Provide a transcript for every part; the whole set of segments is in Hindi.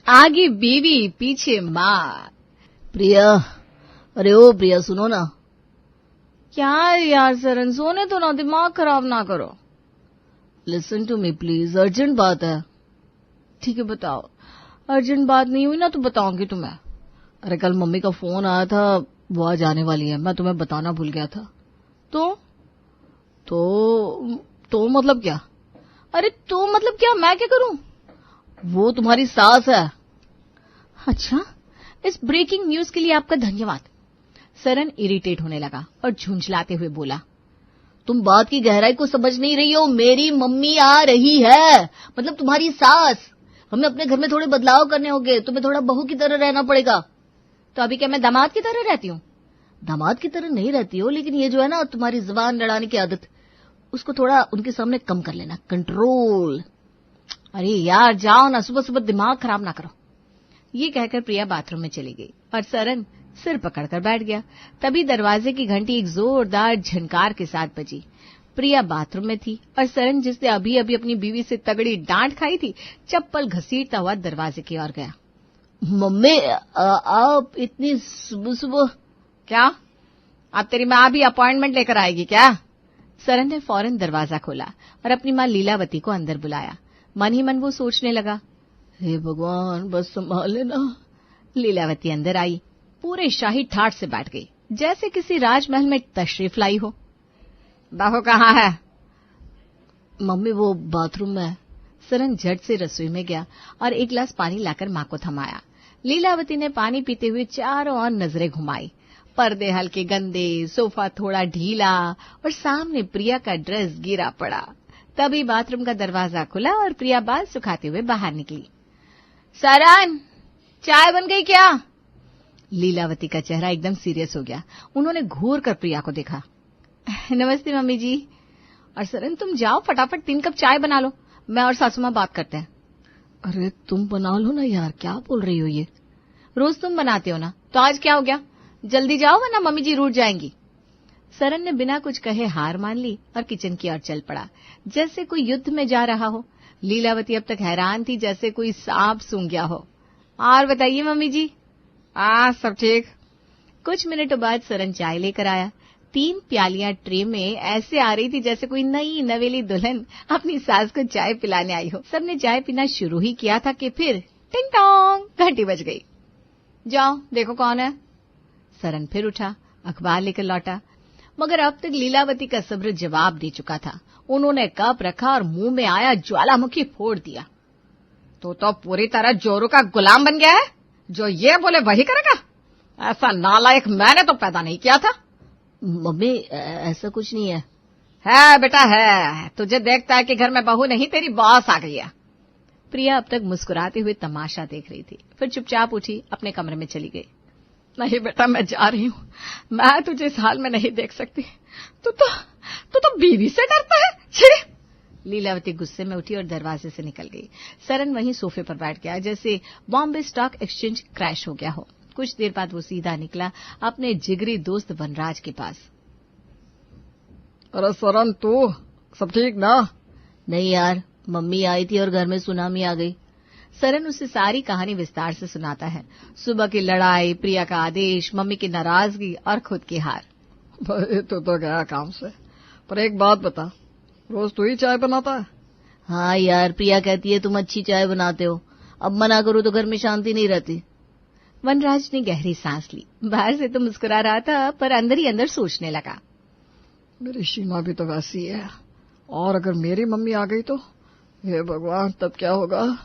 आगे बीवी पीछे माँ। प्रिया, अरे ओ प्रिया सुनो ना। क्या है यार सरन, सोने तो ना, दिमाग खराब ना करो। Listen to me please, urgent बात है। ठीक है बताओ। अर्जेंट बात नहीं हुई ना तो बताऊंगी तुम्हें। अरे कल मम्मी का फोन आया था, वो आज आने वाली है, मैं तुम्हें बताना भूल गया था। तो मतलब क्या? अरे तो मतलब क्या, मैं क्या करूं? वो तुम्हारी सास है। अच्छा, इस ब्रेकिंग न्यूज के लिए आपका धन्यवाद। सरन इरिटेट होने लगा और झुंझलाते हुए बोला, तुम बात की गहराई को समझ नहीं रही हो। मेरी मम्मी आ रही है, मतलब तुम्हारी सास। हमें अपने घर में थोड़े बदलाव करने होंगे, तुम्हें थोड़ा बहू की तरह रहना पड़ेगा। तो अभी क्या मैं दामाद की तरह रहती हूँ? दामाद की तरह नहीं रहती हो, लेकिन ये जो है ना तुम्हारी जुबान लड़ाने की आदत, उसको थोड़ा उनके सामने कम कर लेना, कंट्रोल। अरे यार जाओ ना, सुबह सुबह दिमाग खराब ना करो। ये कहकर प्रिया बाथरूम में चली गई और सरन सिर पकड़कर बैठ गया। तभी दरवाजे की घंटी एक जोरदार झनकार के साथ बजी। प्रिया बाथरूम में थी और सरन, जिसने अभी अभी अपनी बीवी से तगड़ी डांट खाई थी, चप्पल घसीटता हुआ दरवाजे की ओर गया। मम्मी आप इतनी सुबह सुबह? क्या, अब तेरी माँ भी अपॉइंटमेंट लेकर आएगी क्या? सरन ने फौरन दरवाजा खोला और अपनी माँ लीलावती को अंदर बुलाया। मन ही मन वो सोचने लगा, हे भगवान बस संभाल लेना। लीलावती अंदर आई, पूरे शाही ठाट से बैठ गई, जैसे किसी राजमहल में तशरीफ लाई हो। बहू कहाँ है? मम्मी वो बाथरूम में है। सरन झट से रसोई में गया और एक गिलास पानी लाकर माँ को थमाया। लीलावती ने पानी पीते हुए चारों ओर नजरें घुमाई। पर्दे हल्के गंदे, सोफा थोड़ा ढीला और सामने प्रिया का ड्रेस गिरा पड़ा। तभी बाथरूम का दरवाजा खुला और प्रिया बाल सुखाते हुए बाहर निकली। सरन, चाय बन गई क्या? लीलावती का चेहरा एकदम सीरियस हो गया। उन्होंने घूर कर प्रिया को देखा। नमस्ते मम्मी जी। और सरन तुम जाओ फटाफट 3 कप चाय बना लो, मैं और सासू माँ बात करते हैं। अरे तुम बना लो ना यार, क्या बोल रही हो ये? रोज तुम बनाते हो ना, तो आज क्या हो गया? जल्दी जाओ वरना मम्मी जी रूठ जाएंगी। सरन ने बिना कुछ कहे हार मान ली और किचन की ओर चल पड़ा, जैसे कोई युद्ध में जा रहा हो। लीलावती अब तक हैरान थी, जैसे कोई सांप सूंघ गया हो। और बताइए मम्मी जी। सब ठीक। कुछ मिनटों बाद सरन चाय लेकर आया। 3 प्यालियां ट्रे में ऐसे आ रही थी जैसे कोई नई नवेली दुल्हन अपनी सास को चाय पिलाने आई हो। सबने चाय पीना शुरू ही किया था कि फिर टिंग टोंग घंटी बज गई। जाओ देखो कौन है। सरन फिर उठा, अखबार लेकर लौटा, मगर अब तक लीलावती का सब्र जवाब दे चुका था। उन्होंने कप रखा और मुंह में आया ज्वालामुखी फोड़ दिया। तो पूरी तरह जोरू का गुलाम बन गया है, जो ये बोले वही करेगा। ऐसा नालायक मैंने तो पैदा नहीं किया था। मम्मी ऐसा कुछ नहीं है। है बेटा है, तुझे देखता है कि घर में बहू नहीं तेरी बॉस आ गई है। प्रिया अब तक मुस्कुराते हुए तमाशा देख रही थी, फिर चुपचाप उठी, अपने कमरे में चली गई। नहीं बेटा मैं जा रही हूँ, मैं तुझे इस हाल में नहीं देख सकती। तू तो बीवी से डरता है, छी। लीलावती गुस्से में उठी और दरवाजे से निकल गई। सरन वहीं सोफे पर बैठ गया, जैसे बॉम्बे स्टॉक एक्सचेंज क्रैश हो गया हो। कुछ देर बाद वो सीधा निकला अपने जिगरी दोस्त वनराज के पास। अरे सरन तू सब ठीक ना? नहीं यार, मम्मी आई थी और घर में सुनामी आ गई। सरन उसे सारी कहानी विस्तार से सुनाता है। सुबह की लड़ाई, प्रिया का आदेश, मम्मी की नाराजगी और खुद की हार। भाई तो गया काम से, पर एक बात बता, रोज तू ही चाय बनाता है? हाँ यार, प्रिया कहती है तुम अच्छी चाय बनाते हो, अब मना करो तो घर में शांति नहीं रहती। वनराज ने गहरी सांस ली। बाहर से तो मुस्कुरा रहा था, पर अंदर ही अंदर सोचने लगा, मेरी शीमा भी तो वैसी है, और अगर मेरी मम्मी आ गई तो हे भगवान तब क्या होगा।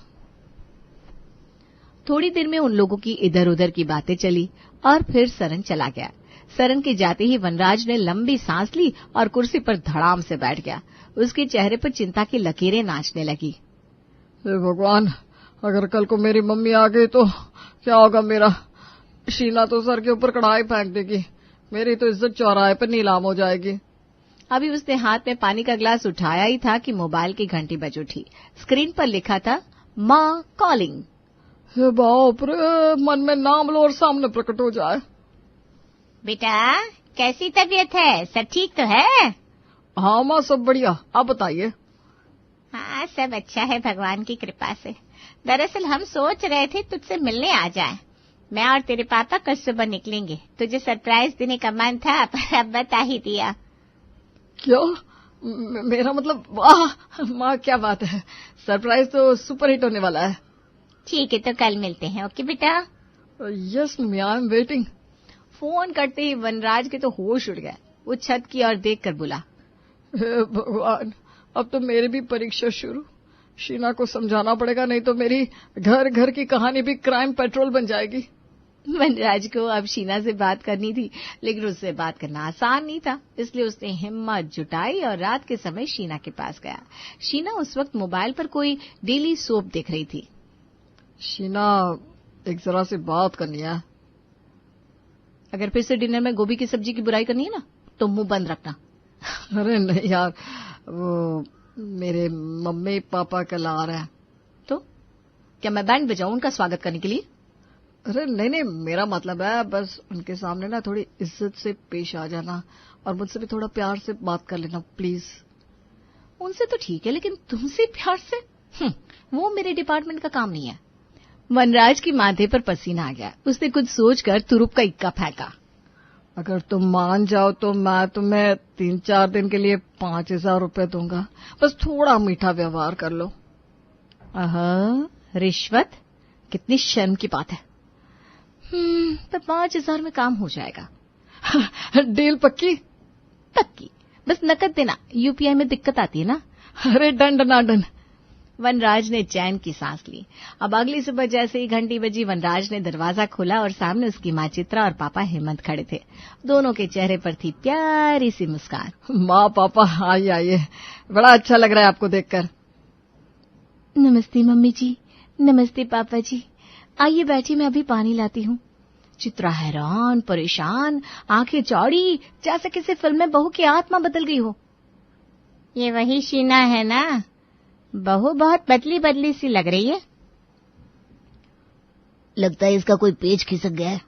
थोड़ी देर में उन लोगों की इधर उधर की बातें चली और फिर सरन चला गया। सरन के जाते ही वनराज ने लंबी सांस ली और कुर्सी पर धड़ाम से बैठ गया। उसके चेहरे पर चिंता की लकीरें नाचने लगी। हे भगवान, अगर कल को मेरी मम्मी आ गई तो क्या होगा मेरा? शीना तो सर के ऊपर कढ़ाई फेंक देगी, मेरी तो इज्जत चौराहे पर नीलाम हो जाएगी। अभी उसने हाथ में पानी का गिलास उठाया ही था कि मोबाइल की घंटी बज उठी। स्क्रीन पर लिखा था माँ कॉलिंग। हे बाप रे, मन में नाम लो और सामने प्रकट हो जाए। बेटा कैसी तबीयत है, सब ठीक तो है? हाँ माँ सब बढ़िया, आप बताइए। हाँ सब अच्छा है भगवान की कृपा से। दरअसल हम सोच रहे थे तुझसे मिलने आ जाए। मैं और तेरे पापा कल सुबह निकलेंगे। तुझे सरप्राइज देने का मन था पर अब बता ही दिया। क्यों? मेरा मतलब, वाह माँ क्या बात है, सरप्राइज तो सुपर हिट होने वाला है। ठीक है तो कल मिलते हैं। ओके बेटा। Yes mummy, I am waiting. Phone करते ही वनराज के तो होश उड़ गए। वो छत की ओर देखकर बोला, हे भगवान, अब तो मेरी भी परीक्षा शुरू। शीना को समझाना पड़ेगा, नहीं तो मेरी घर घर की कहानी भी क्राइम पेट्रोल बन जाएगी। वनराज को अब शीना से बात करनी थी, लेकिन उससे बात करना आसान नहीं था, इसलिए उसने हिम्मत जुटाई और रात के समय शीना के पास गया। शीना उस वक्त मोबाइल पर कोई डेली सोप देख रही थी। शीना, एक जरा से बात करनी है। अगर फिर से डिनर में गोभी की सब्जी की बुराई करनी है ना, तो मुंह बंद रखना। अरे नहीं यार, वो मेरे मम्मी पापा कल आ रहे हैं। तो क्या मैं बैंड बजाऊं उनका स्वागत करने के लिए? अरे नहीं, मेरा मतलब है बस उनके सामने ना थोड़ी इज्जत से पेश आ जाना और मुझसे भी थोड़ा प्यार से बात कर लेना प्लीज। उनसे तो ठीक है, लेकिन तुमसे प्यार से? वो मेरे डिपार्टमेंट का काम नहीं है। वनराज की माथे पर पसीना आ गया। उसने कुछ सोचकर तुरुप का इक्का फेंका। अगर तुम मान जाओ तो मैं तुम्हें 3-4 दिन के लिए 5,000 रुपए दूंगा। बस थोड़ा मीठा व्यवहार कर लो। रिश्वत? कितनी शर्म की बात है। तो 5,000 में काम हो जाएगा। डील पक्की? पक्की। बस नकद देना, यूपीआई में दिक्कत आती है ना। अरे डन ना डन। वनराज ने चैन की सांस ली। अब अगली सुबह जैसे ही घंटी बजी, वनराज ने दरवाजा खोला और सामने उसकी माँ चित्रा और पापा हेमंत खड़े थे। दोनों के चेहरे पर थी प्यारी सी मुस्कान। माँ पापा आइए, बड़ा अच्छा लग रहा है आपको देखकर। नमस्ते मम्मी जी। नमस्ते पापा जी। आइए बैठिए, मैं अभी पानी लाती हूँ। चित्रा हैरान, परेशान, आंखें चौड़ी, जैसे किसी फिल्म में बहू की आत्मा बदल गई हो। ये वही शीना है ना? बहू बहुत बदली बदली सी लग रही है। लगता है इसका कोई पेच खिसक गया है।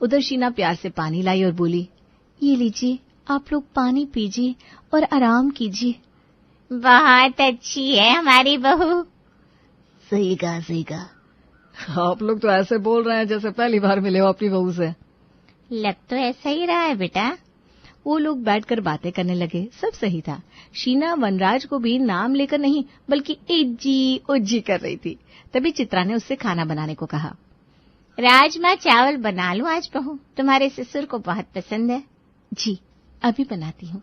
उधर शीना प्यार से पानी लाई और बोली, ये लीजिए, आप लोग पानी पीजिए और आराम कीजिए। बहुत अच्छी है हमारी बहू। सही कहा। आप लोग तो ऐसे बोल रहे हैं जैसे पहली बार मिले हो अपनी बहू से। लग तो ऐसा ही रहा है बेटा। वो लोग बैठकर बातें करने लगे। सब सही था। शीना वनराज को भी नाम लेकर नहीं बल्कि इज्जी उज्जी कर रही थी। तभी चित्रा ने उससे खाना बनाने को कहा। राजमा चावल बना लूं आज बहू? तुम्हारे ससुर को बहुत पसंद है। जी, अभी बनाती हूँ।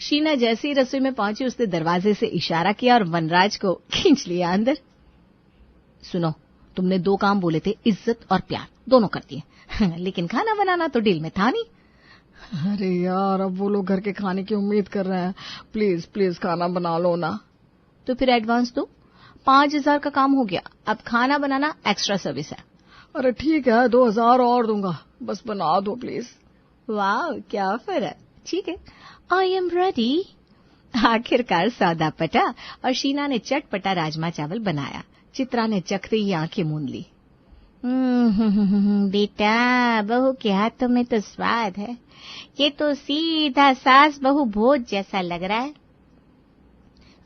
शीना जैसे ही रसोई में पहुंची, उसने दरवाजे से इशारा किया और वनराज को खींच लिया अंदर। सुनो, तुमने 2 काम बोले थे, इज्जत और प्यार, दोनों करती है। लेकिन खाना बनाना तो डील में था नहीं। अरे यार, अब वो लोग घर के खाने की उम्मीद कर रहे हैं। प्लीज खाना बना लो ना। तो फिर एडवांस दो। 5,000 का काम हो गया, अब खाना बनाना एक्स्ट्रा सर्विस है। अरे ठीक है, 2,000 और दूंगा, बस बना दो प्लीज। वाह, क्या ऑफर है। ठीक है, आई एम रेडी। आखिरकार सौदा पटा और शीना ने चटपटा राजमा चावल बनाया। चित्रा ने चखते ही आंखें मूंद ली। बेटा, बहू के हाथों में तो स्वाद है। ये तो सीधा सास बहू भोज जैसा लग रहा है।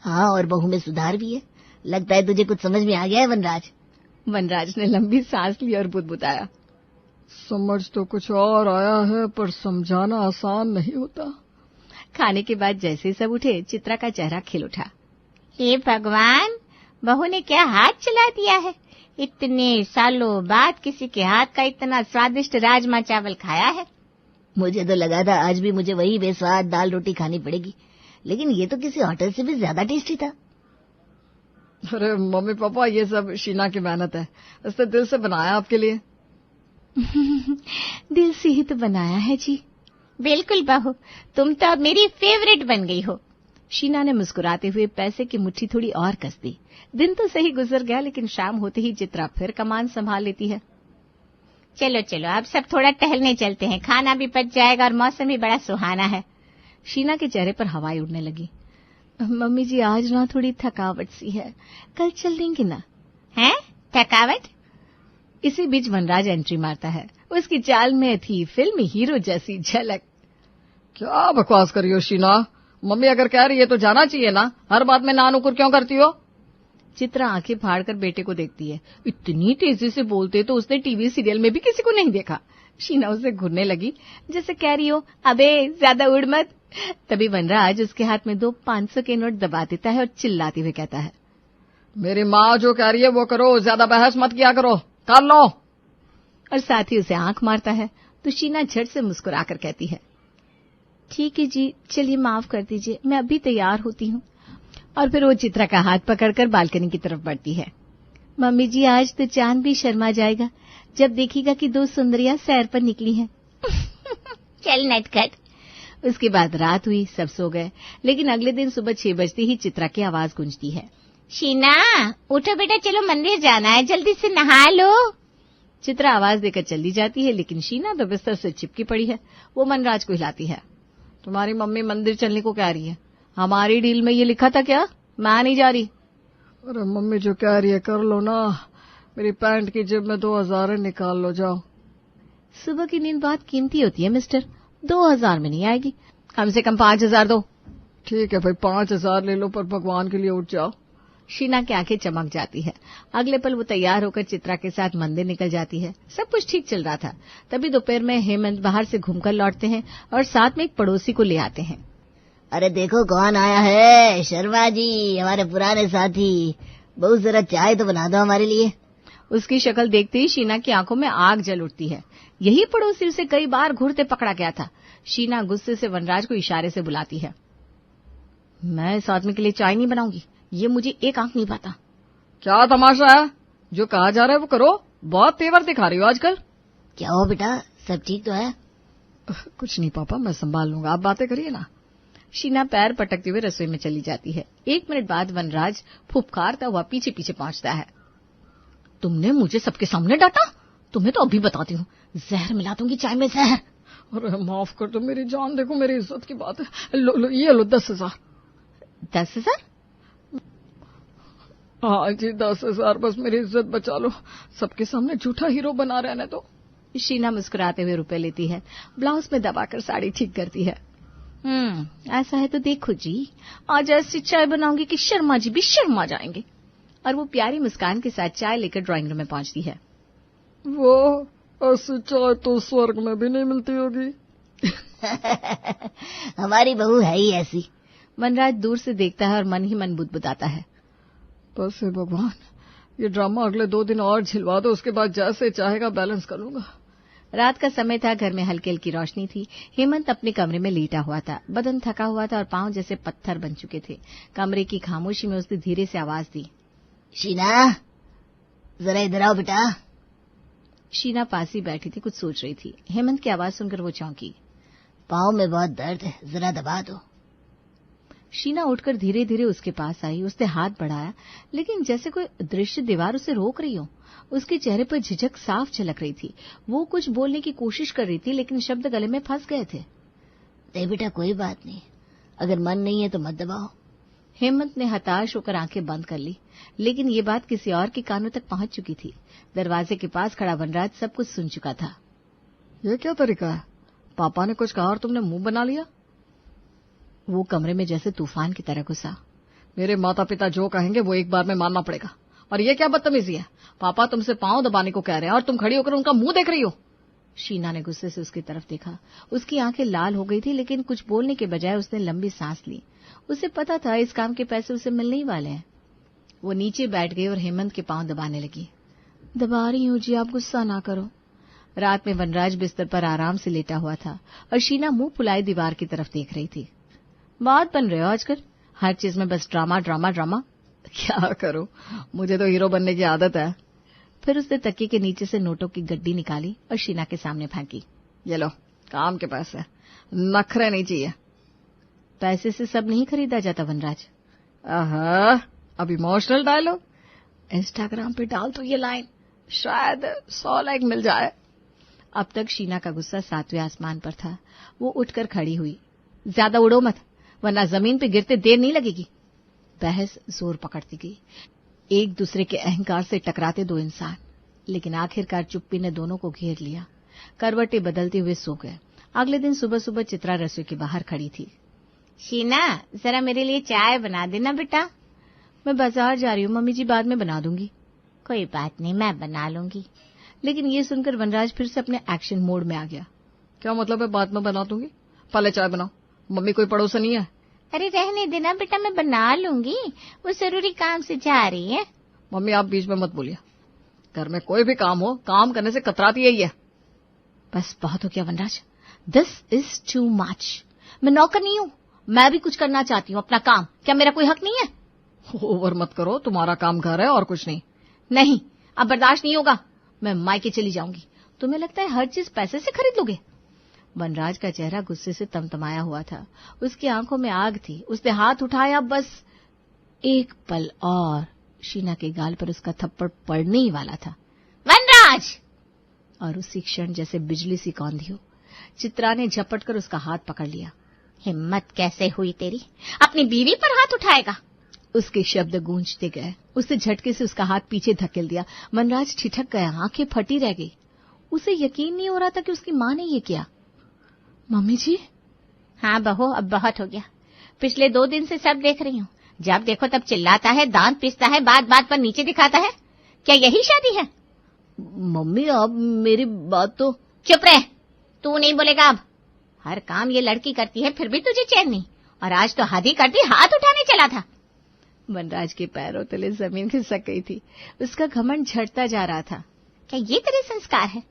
हाँ, और बहू में सुधार भी है। लगता है तुझे कुछ समझ में आ गया है वनराज। वनराज ने लंबी सांस ली और बुदबुदाया। समझ तो कुछ और आया है, पर समझाना आसान नहीं होता। खाने के बाद जैसे ही सब उठे, चित्रा का चेहरा खिल उठा। हे भगवान, बहू ने क्या हाथ चला दिया है। इतने सालों बाद किसी के हाथ का इतना स्वादिष्ट राजमा चावल खाया है। मुझे तो लगा था आज भी मुझे वही बेस्वाद दाल रोटी खानी पड़ेगी, लेकिन ये तो किसी होटल से भी ज्यादा टेस्टी था। अरे मम्मी पापा, ये सब शीना की मेहनत है। इसने दिल से बनाया आपके लिए। दिल से ही तो बनाया है जी। बिल्कुल बहू, तुम तो अब मेरी फेवरेट बन गई हो। शीना ने मुस्कुराते हुए पैसे की मुट्ठी थोड़ी और कस दी। दिन तो सही गुजर गया, लेकिन शाम होते ही चित्रा फिर कमान संभाल लेती है। चलो चलो, अब सब थोड़ा टहलने चलते हैं। खाना भी पच जाएगा और मौसम भी बड़ा सुहाना है। शीना के चेहरे पर हवाएं उड़ने लगी। मम्मी जी, आज ना थोड़ी थकावट सी है, कल चल देंगे ना? हैं? थकावट? इसी बीच वनराज एंट्री मारता है। उसकी चाल में थी फिल्मी हीरो जैसी झलक। क्या बकवास करी हो शीना? मम्मी अगर कह रही है तो जाना चाहिए ना, हर बात में नानुकुर क्यों करती हो? चित्रा आंखें फाड़कर बेटे को देखती है। इतनी तेजी से बोलते तो उसने टीवी सीरियल में भी किसी को नहीं देखा। शीना उसे घूरने लगी जैसे कह रही हो, अबे ज्यादा उड़ मत। तभी वनराज उसके हाथ में 2 500 के नोट दबा देता है और चिल्लाते हुए कहता है, मेरी माँ जो कह रही है वो करो, ज्यादा बहस मत किया करो, कर लो। और साथ ही उसे आंख मारता है। तो शीना झट से मुस्कुराकर कहती है, ठीक है जी, चलिए माफ कर दीजिए, मैं अभी तैयार होती हूँ। और फिर वो चित्रा का हाथ पकड़कर बालकनी की तरफ बढ़ती है। मम्मी जी, आज तो चांद भी शर्मा जाएगा जब देखेगा कि 2 सुंदरियां सैर पर निकली हैं। चल नटखट। उसके बाद रात हुई, सब सो गए, लेकिन अगले दिन सुबह 6 बजते ही चित्रा की आवाज गूंजती है, शीना उठो बेटा, चलो मंदिर जाना है, जल्दी से नहा लो। चित्रा आवाज देकर चली जाती है, लेकिन शीना तो बिस्तर से चिपकी पड़ी है। वो मनराज को हिलाती है, तुम्हारी मम्मी मंदिर चलने को कह रही है, हमारी डील में ये लिखा था क्या? मैं नहीं जा रही। अरे मम्मी जो कह रही है कर लो ना, मेरी पैंट की जेब में 2000 निकाल लो, जाओ। सुबह की नींद बहुत कीमती होती है मिस्टर, 2000 में नहीं आएगी, कम से कम 5000 दो। ठीक है भाई, 5000 ले लो, पर भगवान के लिए उठ जाओ। शीना की आंखें चमक जाती है। अगले पल वो तैयार होकर चित्रा के साथ मंदिर निकल जाती है। सब कुछ ठीक चल रहा था। तभी दोपहर में हेमंत बाहर से घूमकर लौटते हैं और साथ में एक पड़ोसी को ले आते हैं। अरे देखो कौन आया है, शर्मा जी, हमारे पुराने साथी। बहुत जरा चाय तो बना दो हमारे लिए। उसकी शक्ल देखते ही शीना की आंखों में आग जल उठती है। यही पड़ोसी उसे कई बार घूरते पकड़ा गया था। शीना गुस्से से वनराज को इशारे से बुलाती है, मैं इस आदमी के लिए चाय नहीं बनाऊंगी, ये मुझे एक आंख नहीं पाता। क्या तमाशा है? जो कहा जा रहा है वो करो, बहुत तेवर दिखा रही हो आजकल। क्या हो बेटा, सब ठीक तो है? कुछ नहीं पापा, मैं संभाल लूंगा, आप बातें करिए ना। शीना पैर पटकते हुए रसोई में चली जाती है। 1 मिनट बाद वनराज फुफकारता हुआ पीछे पीछे पहुंचता है। तुमने मुझे सबके सामने डांटा? तुम्हें तो अभी बताती हूँ, जहर मिला दूंगी चाय में, जहर। अरे माफ कर दो मेरी जान, देखो मेरी इज्जत की बात है। लो ये लो 10,000। 10,000? हाँ जी 10,000, बस मेरी इज्जत बचा लो, सबके सामने झूठा हीरो बना रहने दो। शीना मुस्कुराते हुए रुपए लेती है, ब्लाउज में दबाकर साड़ी ठीक करती है। ऐसा है तो देखो जी, आज ऐसी चाय बनाऊंगी कि शर्मा जी भी शर्मा जाएंगे। और वो प्यारी मुस्कान के साथ चाय लेकर ड्राइंग रूम में पहुंचती है। वो ऐसी चाय तो स्वर्ग में भी नहीं मिलती होगी। हमारी बहू है ही ऐसी। वनराज दूर से देखता है और मन ही मन बुदबुदाता है, बस हे भगवान, ये ड्रामा अगले 2 दिन और झिलवा दो, उसके बाद जैसे चाहेगा बैलेंस कर लूंगा। रात का समय था, घर में हल्की हल्की रोशनी थी। हेमंत अपने कमरे में लेटा हुआ था, बदन थका हुआ था और पांव जैसे पत्थर बन चुके थे। कमरे की खामोशी में उसने धीरे से आवाज दी, शीना जरा इधर आओ बेटा। शीना पास ही बैठी थी, कुछ सोच रही थी। हेमंत की आवाज सुनकर वो चौंकी। पाँव में बहुत दर्द है, जरा दबा दो। शीना उठकर धीरे धीरे उसके पास आई। उसने हाथ बढ़ाया, लेकिन जैसे कोई दृश्य दीवार उसे रोक रही हो। उसके चेहरे पर झिझक साफ झलक रही थी। वो कुछ बोलने की कोशिश कर रही थी, लेकिन शब्द गले में फंस गए थे। नहीं बेटा कोई बात नहीं, अगर मन नहीं है तो मत दबाओ। हेमंत ने हताश होकर आंखें बंद कर ली, लेकिन ये बात किसी और के कानों तक पहुंच चुकी थी। दरवाजे के पास खड़ा वनराज सब कुछ सुन चुका था। ये क्या तरीका है? पापा ने कुछ कहा और तुमने मुंह बना लिया? वो कमरे में जैसे तूफान की तरह घुसा। मेरे माता पिता जो कहेंगे वो एक बार में मानना पड़ेगा। और ये क्या बदतमीजी है? पापा तुमसे पांव दबाने को कह रहे हैं और तुम खड़ी होकर उनका मुंह देख रही हो। शीना ने गुस्से से उसकी तरफ देखा। उसकी आंखें लाल हो गई थी, लेकिन कुछ बोलने के बजाय उसने लंबी सांस ली। उसे पता था इस काम के पैसे उसे मिलने ही वाले हैं। वो नीचे बैठ गई और हेमंत के पांव दबाने लगी। दबा रही हूँ जी, आप गुस्सा ना करो। रात में वनराज बिस्तर पर आराम से लेटा हुआ था और शीना मुंह फुलाए दीवार की तरफ देख रही थी। बहुत बन रहे हो आजकल, हर चीज में बस ड्रामा ड्रामा ड्रामा। क्या करूं, मुझे तो हीरो बनने की आदत है। फिर उसने तकिए के नीचे से नोटों की गड्डी निकाली और शीना के सामने फेंकी। ये लो, काम के पैसे, नखरे नहीं चाहिए। पैसे से सब नहीं खरीदा जाता वनराज। अब इमोशनल डायलॉग इंस्टाग्राम पे डाल तो ये लाइन, शायद 100 लाइक मिल जाए। अब तक शीना का गुस्सा 7वें आसमान पर था। वो उठकर खड़ी हुई। ज्यादा उड़ो मत, वरना जमीन पे गिरते देर नहीं लगेगी। बहस जोर पकड़ती गई। एक दूसरे के अहंकार से टकराते 2 इंसान, लेकिन आखिरकार चुप्पी ने दोनों को घेर लिया। करवटें बदलते हुए सो गए। अगले दिन सुबह सुबह चित्रा रसोई के बाहर खड़ी थी। शीना जरा मेरे लिए चाय बना देना बेटा। मैं बाजार जा रही हूँ मम्मी जी, बाद में बना दूंगी। कोई बात नहीं, मैं बना लूंगी। लेकिन ये सुनकर वनराज फिर से अपने एक्शन मोड में आ गया। क्या मतलब है बाद में बना दूंगी? पहले चाय बनाओ, मम्मी कोई पड़ोसन है। अरे रहने देना बेटा, मैं बना लूंगी, वो जरूरी काम से जा रही है। मम्मी आप बीच में मत बोलिए, घर में कोई भी काम हो, काम करने से कतराती यही है। बस बहुत हो गया वनराज, दिस इज टू मच। मैं नौकर नहीं हूँ, मैं भी कुछ करना चाहती हूँ अपना काम। क्या मेरा कोई हक नहीं है? ओवर मत करो, तुम्हारा काम घर है और कुछ नहीं। नहीं, अब बर्दाश्त नहीं होगा, मैं मायके चली जाऊंगी। तुम्हें लगता है हर चीज पैसे से खरीद लोगे? वनराज का चेहरा गुस्से से तमतमाया हुआ था, उसकी आंखों में आग थी। उसने हाथ उठाया, बस एक पल और शीना के गाल पर उसका थप्पड़ पड़ने ही वाला था। वनराज! और उसी क्षण जैसे बिजली सी कौंधी हो, चित्रा ने झपट कर उसका हाथ पकड़ लिया। हिम्मत कैसे हुई तेरी, अपनी बीवी पर हाथ उठाएगा? उसके शब्द गूंजते गए। उसने झटके से उसका हाथ पीछे धकेल दिया। वनराज ठिठक गया, आंखें फटी रह गई। उसे यकीन नहीं हो रहा था कि उसकी मां ने ये किया। मम्मी जी? हाँ बहू, अब बहुत हो गया। पिछले 2 दिन से सब देख रही हूँ, जब देखो तब चिल्लाता है, दांत पीसता है, बात बात पर नीचे दिखाता है। क्या यही शादी है? मम्मी आप मेरी बात तो... चुप रह, तू नहीं बोलेगा अब। हर काम ये लड़की करती है, फिर भी तुझे चैन नहीं, और आज तो हद ही कर दी, हाथ उठाने चला था। वनराज के पैरों तले जमीन खिसक गई थी, उसका घमंड झड़ता जा रहा था। क्या ये तेरे संस्कार है?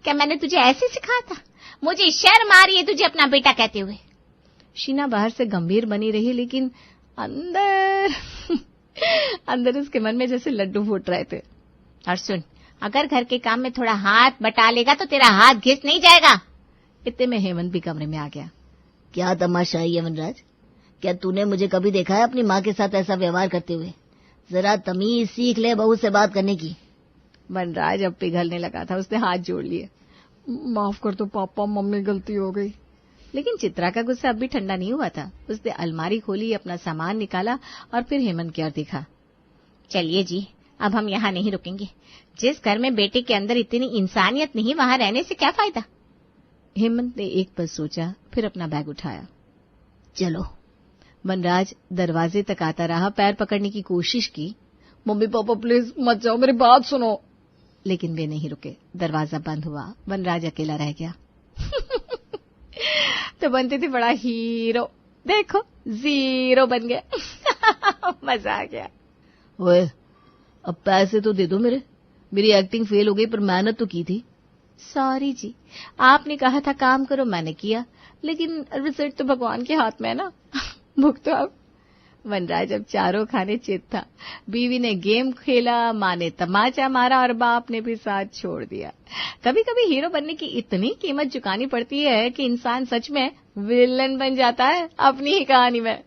क्या मैंने तुझे ऐसे सिखाया था? मुझे शर्म आ रही है तुझे अपना बेटा कहते हुए। शीना बाहर से गंभीर बनी रही, लेकिन अंदर अंदर उसके मन में जैसे लड्डू फूट रहे थे। और सुन, अगर घर के काम में थोड़ा हाथ बटा लेगा तो तेरा हाथ घिस नहीं जाएगा। इतने में हेमंत भी कमरे में आ गया। क्या तमाशा है वनराज? क्या तूने मुझे कभी देखा है अपनी माँ के साथ ऐसा व्यवहार करते हुए? जरा तमीज सीख ले बहू से बात करने की। वनराज अब पिघलने लगा था, उसने हाथ जोड़ लिए। माफ कर दो पापा, मम्मी गलती हो गई। लेकिन चित्रा का गुस्सा अब भी ठंडा नहीं हुआ था। उसने अलमारी खोली, अपना सामान निकाला और फिर हेमंत की ओर देखा। चलिए जी, अब हम यहाँ नहीं रुकेंगे। जिस घर में बेटे के अंदर इतनी इंसानियत नहीं, वहाँ रहने से क्या फायदा? हेमंत ने एक पल सोचा, फिर अपना बैग उठाया। चलो। वनराज दरवाजे तक आता रहा, पैर पकड़ने की कोशिश की। मम्मी पापा प्लीज मत जाओ, मेरी बात सुनो। लेकिन वे नहीं रुके। दरवाजा बंद हुआ, वनराज अकेला रह गया। तो बनते थे बड़ा हीरो, देखो जीरो बन गया। मजा आ गया। ओए, अब पैसे तो दे दो मेरी एक्टिंग फेल हो गई, पर मेहनत तो की थी। सॉरी जी, आपने कहा था काम करो, मैंने किया, लेकिन रिजल्ट तो भगवान के हाथ में है ना। भुगतो अब। वनराज अब चारों खाने चित था। बीवी ने गेम खेला, माँ ने तमाचा मारा और बाप ने भी साथ छोड़ दिया। कभी कभी हीरो बनने की इतनी कीमत चुकानी पड़ती है कि इंसान सच में विलन बन जाता है अपनी ही कहानी में।